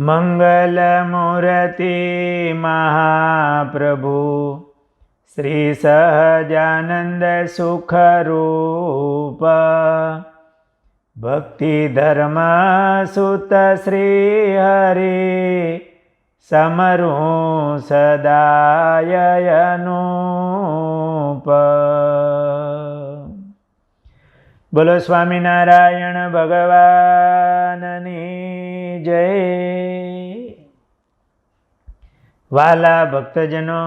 મંગલમૂર્તિ મહાપ્રભુ શ્રી સહજાનંદ સુખરૂપ ભક્તિ ધર્મ સુત શ્રી હરિ સમરું સદાય અનુપ. બોલો સ્વામિનારાયણ ભગવાનની જય. વાલા ભક્તજનો,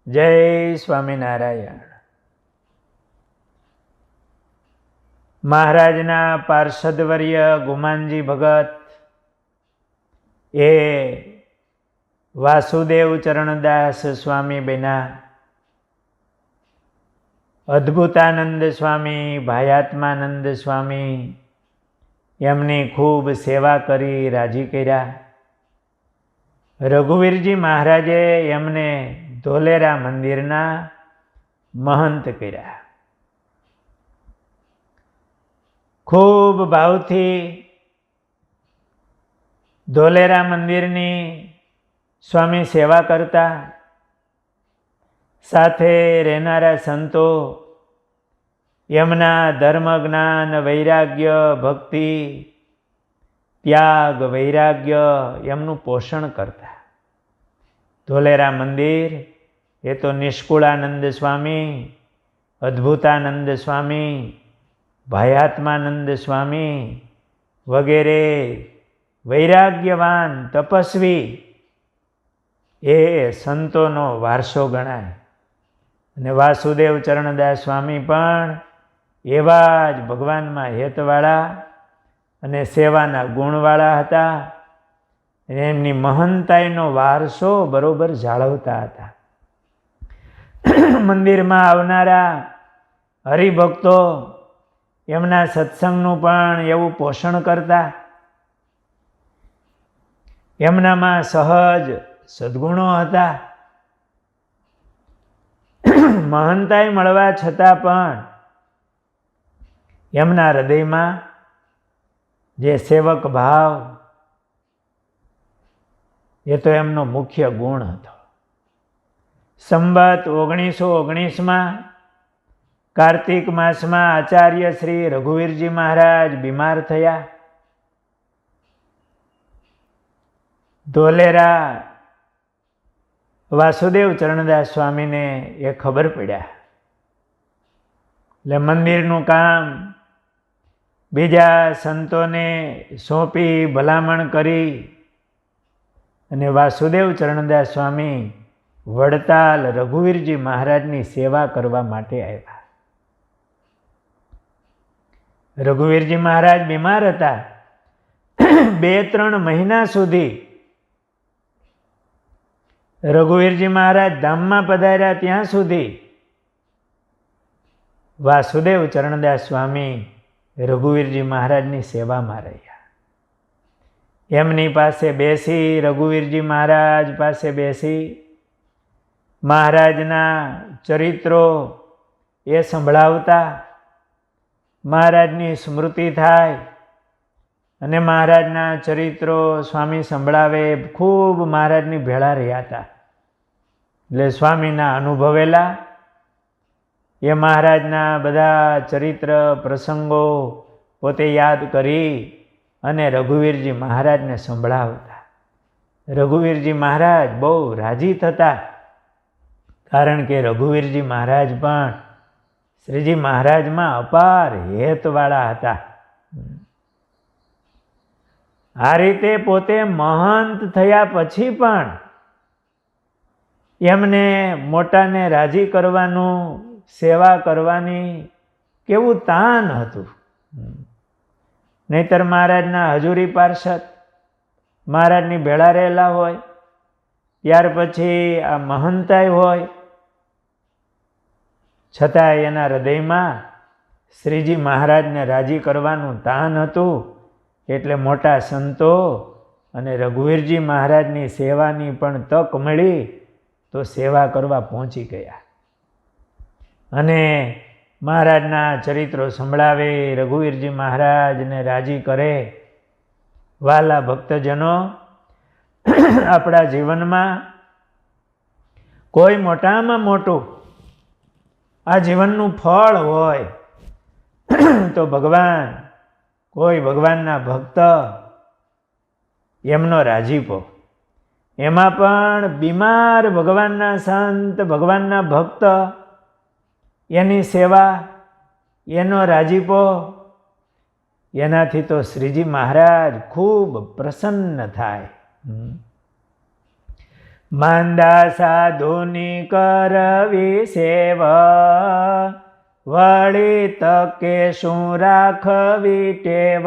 જય સ્વામિનારાયણ. મહારાજના પાર્ષદવર્ય ગુમાનજી ભગત એ વાસુદેવ ચરણદાસ સ્વામી બેના અદ્ભુતાનંદ સ્વામી, ભાયાત્માનંદ સ્વામી એમની ખૂબ સેવા કરી રાજી કર્યા. રઘુવીરજી મહારાજે એમને ધોલેરા મંદિરના મહંત કર્યા. ખૂબ ભાવથી ધોલેરા મંદિરની સ્વામી સેવા કરતા. સાથે રહેનારા સંતો એમના ધર્મ, જ્ઞાન, વૈરાગ્ય, ભક્તિ, ત્યાગ, વૈરાગ્ય એમનું પોષણ કરતા. ધોલેરા મંદિર એ તો નિષ્કુળાનંદ સ્વામી, અદ્ભુતાનંદ સ્વામી, ભાયાત્માનંદ સ્વામી વગેરે વૈરાગ્યવાન તપસ્વી એ સંતોનો વારસો ગણાય. અને વાસુદેવ ચરણદાસ સ્વામી પણ એવા જ ભગવાનમાં હેતવાળા અને સેવાના ગુણવાળા હતા. એમની મહંતાઈનો વારસો બરોબર જાળવતા હતા. મંદિરમાં આવનારા હરિભક્તો એમના સત્સંગનું પણ એવું પોષણ કરતા. એમનામાં સહજ સદ્ગુણો હતા. મહંતાઈ મળવા છતાં પણ એમના હૃદયમાં જે સેવક ભાવ એ તો એમનો મુખ્ય ગુણ હતો. સંવત 1919માં કાર્તિક માસમાં આચાર્ય શ્રી રઘુવીરજી મહારાજ બીમાર થયા. ધોલેરા વાસુદેવ ચરણદાસ સ્વામીને એ ખબર પડ્યા. એટલે મંદિરનું કામ બીજા સંતોને સોંપી ભલામણ કરી અને વાસુદેવ ચરણદાસ સ્વામી વડતાલ રઘુવીરજી મહારાજની સેવા કરવા માટે આવ્યા. રઘુવીરજી મહારાજ બીમાર હતા. 2-3 મહિના સુધી રઘુવીરજી મહારાજ ધામમાં પધાર્યા ત્યાં સુધી વાસુદેવ ચરણદાસ સ્વામી રઘુવીરજી મહારાજની સેવામાં રહ્યા. એમની પાસે બેસી, રઘુવીરજી મહારાજ પાસે બેસી મહારાજના ચરિત્રો એ સંભળાવતા. મહારાજની સ્મૃતિ થાય અને મહારાજના ચરિત્રો સ્વામી સંભળાવે. ખૂબ મહારાજની ભેળા રહ્યા હતા. એટલે સ્વામીના અનુભવેલા એ મહારાજના બધા ચરિત્ર પ્રસંગો પોતે યાદ કરી અને રઘુવીરજી મહારાજને સંભળાવતા. રઘુવીરજી મહારાજ બહુ રાજી થતા. કારણ કે રઘુવીરજી મહારાજ પણ શ્રીજી મહારાજમાં અપાર હેતવાળા હતા. આ રીતે પોતે મહંત થયા પછી પણ એમને મોટાને રાજી કરવાનું, સેવા કરવાની કેવું તાન હતું. નહીતર મહારાજના હજુરી પાર્ષદ મહારાજની ભેળા રહેલા હોય, ત્યાર પછી આ મહંતાઈ હોય, છતાં એના હૃદયમાં શ્રીજી મહારાજને રાજી કરવાનું તાન હતું. એટલે મોટા સંતો અને રઘુવીરજી મહારાજની સેવાની પણ તક મળી તો સેવા કરવા પહોંચી ગયા. અને મહારાજના ચરિત્રો સંભળાવે, રઘુવીરજી મહારાજને રાજી કરે. વાલા ભક્તજનો, આપણા જીવનમાં કોઈ મોટામાં મોટું આ જીવનનું ફળ હોય તો ભગવાન, કોઈ ભગવાનના ભક્ત, એમનો રાજીપો. એમાં પણ બીમાર ભગવાનના સંત, ભગવાનના ભક્ત, એની સેવા, એનો રાજીપો, એનાથી તો શ્રીજી મહારાજ ખૂબ પ્રસન્ન થાય. માંદા સાધુની કરવી સેવા, વળી તકે શું રાખવી ટેવ,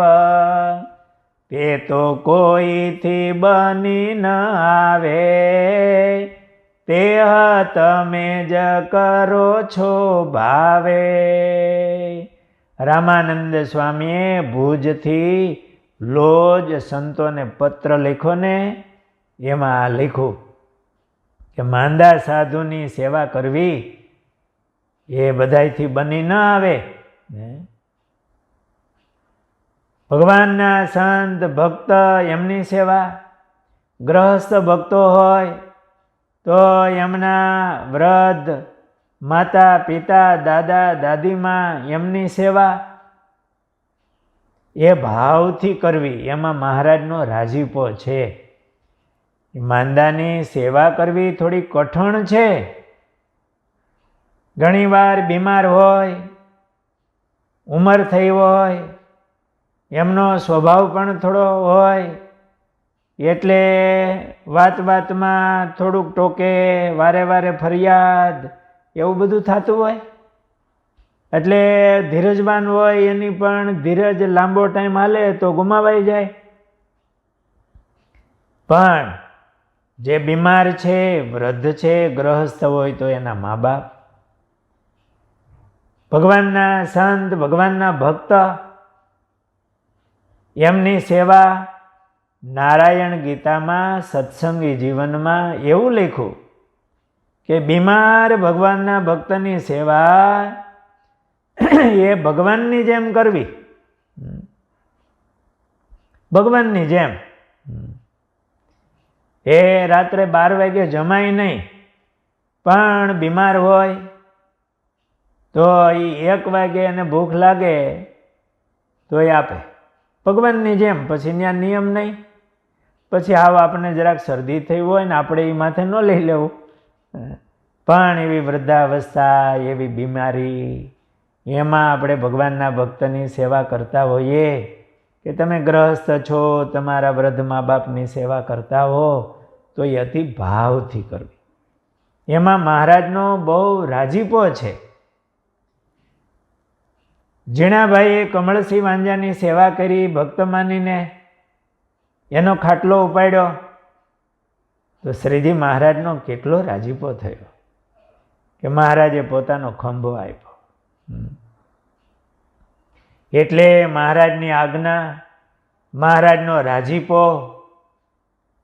તે તો કોઈથી બની ન આવે, તે તમે જ કરો છો ભાવે. રામાનંદ સ્વામીએ ભુજથી લોજ સંતોને પત્ર લખ્યો ને, એમાં લખ્યું કે માંદા સાધુની સેવા કરવી એ બધાયથી બની ન આવે. ભગવાનના સંત ભક્ત એમની સેવા, ગ્રહસ્થ ભક્તો હોય તો એમના વૃદ્ધ માતા પિતા, દાદા દાદીમાં એમની સેવા એ ભાવથી કરવી, એમાં મહારાજનો રાજીપો છે. માંદાની સેવા કરવી થોડી કઠણ છે. ઘણીવાર બીમાર હોય, ઉંમર થઈ હોય, એમનો સ્વભાવ પણ થોડો હોય, એટલે વાત વાતમાં થોડુંક ટોકે, વારે વારે ફરિયાદ, એવું બધું થતું હોય. એટલે ધીરજવાન હોય એની પણ ધીરજ લાંબો ટાઈમ હાલે તો ગુમાવાઈ જાય. પણ જે બીમાર છે, વૃદ્ધ છે, ગ્રહસ્થ હોય તો એના મા બાપ, ભગવાનના સંત, ભગવાનના ભક્ત, એમની સેવા. નારાયણ ગીતામાં સત્સંગી જીવનમાં એવું લખ્યું કે બીમાર ભગવાનના ભક્તની સેવા એ ભગવાનની જેમ કરવી, ભગવાનની જેમ. એ રાત્રે 12 વાગે જમાય નહીં, પણ બીમાર હોય તો એ 1 વાગે એને ભૂખ લાગે તો એ આપે, ભગવાનની જેમ. પછી ત્યાં નિયમ નહીં. પછી આવ આપણને જરાક શરદી થઈ હોય ને આપણે એ માથે ન લઈ લેવું, પણ એવી વૃદ્ધાવસ્થા, એવી બીમારી, એમાં આપણે ભગવાનના ભક્તની સેવા કરતા હોઈએ કે તમે ગ્રહસ્થ છો, તમારા વૃદ્ધ મા બાપની સેવા કરતા હો તો એ અતિ ભાવથી કરવી. એમાં મહારાજનો બહુ રાજીપો છે. જીણાભાઈએ કમળસિંહ વાંજાની સેવા કરી ભક્ત માનીને, એનો ખાટલો ઉપાડ્યો તો શ્રીજી મહારાજનો કેટલો રાજીપો થયો કે મહારાજે પોતાનો ખંભો આપ્યો. એટલે મહારાજની આજ્ઞા, મહારાજનો રાજીપો,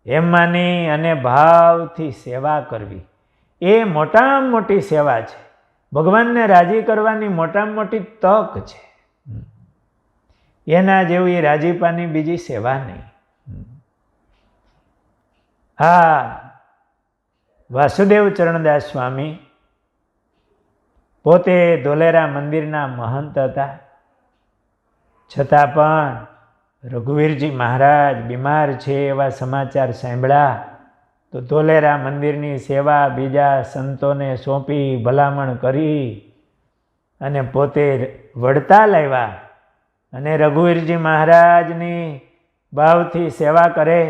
એમ માની અને ભાવથી સેવા કરવી એ મોટામાં મોટી સેવા છે. ભગવાનને રાજી કરવાની મોટામાં મોટી તક છે. એના જેવી રાજીપાની બીજી સેવા નહીં. હા, વાસુદેવ ચરણદાસ સ્વામી પોતે ધોલેરા મંદિરના મહંત હતા, છતાં પણ રઘુવીરજી મહારાજ બીમાર છે એવા સમાચાર સાંભળ્યા તો ધોલેરા મંદિરની સેવા બીજા સંતોને સોંપી, ભલામણ કરી અને પોતે વડતાલ આવ્યા અને રઘુવીરજી મહારાજની ભાવથી સેવા કરે.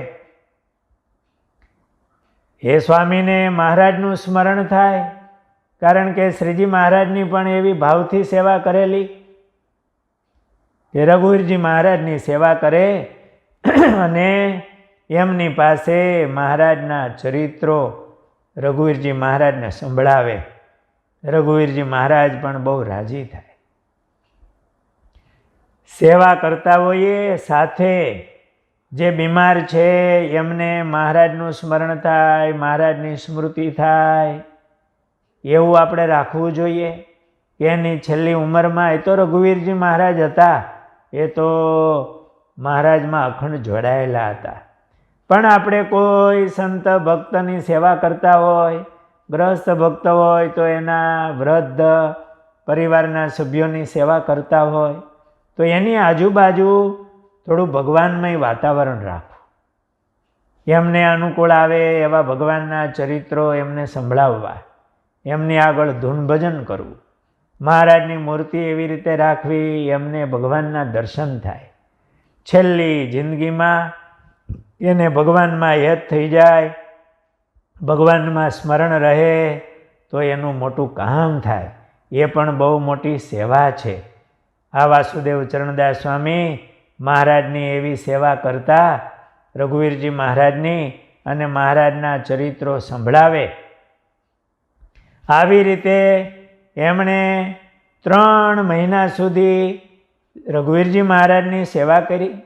એ સ્વામીને મહારાજનું સ્મરણ થાય, કારણ કે શ્રીજી મહારાજની પણ એવી ભાવથી સેવા કરેલી કે રઘુવીરજી મહારાજની સેવા કરે અને એમની પાસે મહારાજના ચરિત્રો રઘુવીરજી મહારાજને સંભળાવે. રઘુવીરજી મહારાજ પણ બહુ રાજી થાય. સેવા કરતા હોઈએ સાથે જે બીમાર છે એમને મહારાજનું સ્મરણ થાય, મહારાજની સ્મૃતિ થાય, એવું આપણે રાખવું જોઈએ. એની છેલ્લી ઉંમરમાં એ તો રઘુવીરજી મહારાજ હતા, એ તો મહારાજમાં અખંડ જોડાયેલા હતા, પણ આપણે કોઈ સંત ભક્તની સેવા કરતા હોય, ગ્રસ્ત ભક્ત હોય તો એના વૃદ્ધ પરિવારના સભ્યોની સેવા કરતા હોય તો એની આજુબાજુ થોડું ભગવાનમય વાતાવરણ રાખવું. એમને અનુકૂળ આવે એવા ભગવાનના ચરિત્રો એમને સંભળાવવા, એમની આગળ ધૂન ભજન કરવું, મહારાજની મૂર્તિ એવી રીતે રાખવી એમને ભગવાનના દર્શન થાય. છેલ્લી જિંદગીમાં એને ભગવાનમાં યાદ થઈ જાય, ભગવાનમાં સ્મરણ રહે તો એનું મોટું કામ થાય. એ પણ બહુ મોટી સેવા છે. આ વાસુદેવ ચરણદાસ સ્વામી મહારાજની એવી સેવા કરતા, રઘુવીરજી મહારાજની, અને મહારાજના ચરિત્રો સંભળાવે. આવી રીતે એમણે 3 મહિના સુધી રઘુવીરજી મહારાજની સેવા કરી.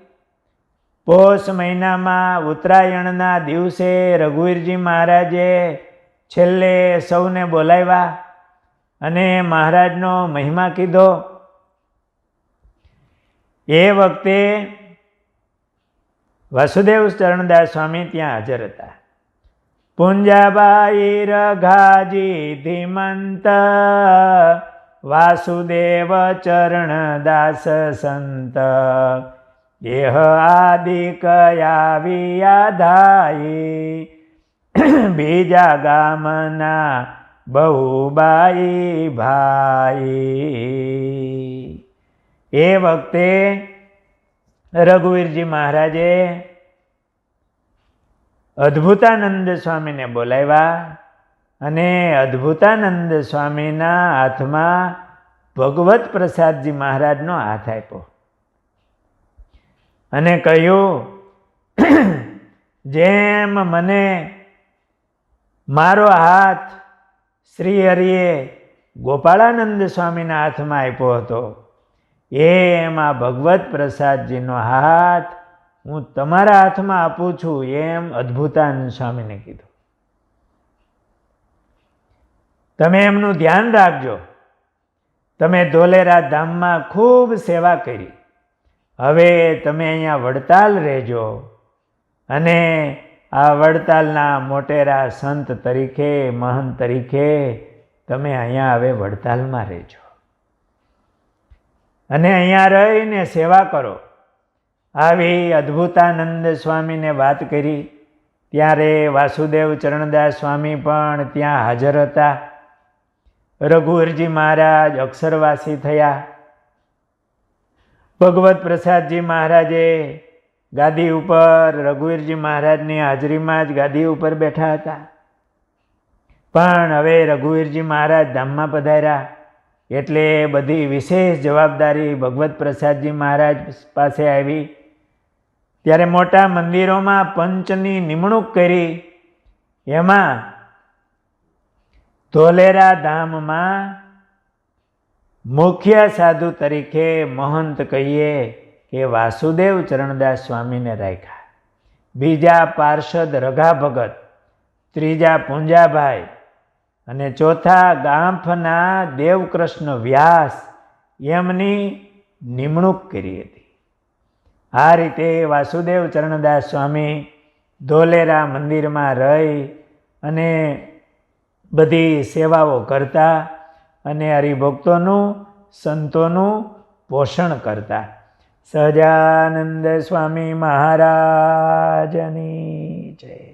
પોષ મહિનામાં ઉત્તરાયણના દિવસે રઘુવીરજી મહારાજે છેલ્લે સૌને બોલાવ્યા અને મહારાજનો મહિમા કીધો. એ વખતે વાસુદેવ ચરણદાસ સ્વામી ત્યાં હાજર હતા. પુંજાબાઈ રઘાજી ધીમંત, વાસુદેવ ચરણદાસ સંત, એહ આદિ કયાવી આધાઈ, બીજા ગામના બહુબાઈ ભાઈ. એ વખતે રઘુવીરજી મહારાજે અદ્ભુતાનંદ સ્વામીને બોલાવ્યા અને અદ્ભુતાનંદ સ્વામીના હાથમાં ભગવત પ્રસાદજી મહારાજનો હાથ આપ્યો અને કહ્યું, જેમ મને મારો હાથ શ્રી હરિએ ગોપાળાનંદ સ્વામીના હાથમાં આપ્યો હતો, એમ આ ભગવત પ્રસાદજીનો હાથ હું તમારા હાથમાં આપું છું, એમ અદ્ભુતાનંદ સ્વામીને કીધું. તમે એમનું ધ્યાન રાખજો. તમે ધોલેરા ધામમાં ખૂબ સેવા કરી, હવે તમે અહીંયા વડતાલ રહેજો અને આ વડતાલના મોટેરા સંત તરીકે, મહંત તરીકે તમે અહીંયા હવે વડતાલમાં રહેજો અને અહીંયા રહીને સેવા કરો. આવી અદ્ભુતાનંદ સ્વામીને વાત કરી. ત્યારે વાસુદેવ ચરણદાસ સ્વામી પણ ત્યાં હાજર હતા. રઘુવીરજી મહારાજ અક્ષરવાસી થયા. ભગવત પ્રસાદજી મહારાજે ગાદી ઉપર રઘુવીરજી મહારાજની હાજરીમાં જ ગાદી ઉપર બેઠા હતા. પણ હવે રઘુવીરજી મહારાજ ધામમાં પધાર્યા એટલે બધી વિશેષ જવાબદારી ભગવત પ્રસાદજી મહારાજ પાસે આવી. ત્યારે મોટા મંદિરોમાં પંચની નિમણૂક કરી. એમાં ધોલેરા ધામમાં મુખ્ય સાધુ તરીકે મહંત કહીએ કે વાસુદેવ ચરણદાસ સ્વામીને રાખ્યા. બીજા પાર્ષદ રઘા ભગત, ત્રીજા પૂંજાભાઈ અને ચોથા ગાંફના દેવકૃષ્ણ વ્યાસ એમની નિમણૂક કરી હતી. આ રીતે વાસુદેવ ચરણદાસ સ્વામી ધોલેરા મંદિરમાં રહી અને બધી સેવાઓ કરતા અને હરિભક્તોનું, સંતોનું પોષણ કરતા. સહજાનંદ સ્વામી મહારાજની જય.